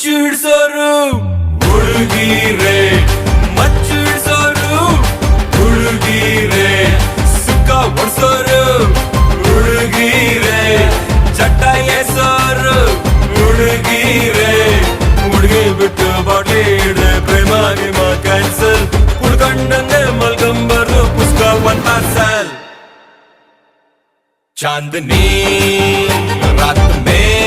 ಹುಚ್ಚು ಹಿಡ್ಸೋರು ಹುಡುಗೀರೆ, ಮಚ್ಚು ಹಿಡ್ಸೋರು ಹುಡುಗೀರೆ, ಸುಕ್ಕ ಹೊಡ್ಸೋರು ಹುಡುಗೀರೆ, ಚಟ್ಟ ಎಸೋರು ಹುಡುಗೀರೆ, ಹುಡುಗಿ ಬಿಟ್ಟು ಬಾಟ್ಲಿ ಹಿಡ್ದೆ ಪ್ರೇಮ ಗಿಮ ಕ್ಯಾನ್ಸಲ್, ಕುಡ್ಕೊಂಡಂಗೆ ಮಲ್ಕಂಬರು ಪುಸ್ತಕ ಒಂದ್ ಪಾರ್ಸಲ್. चांदनी रात में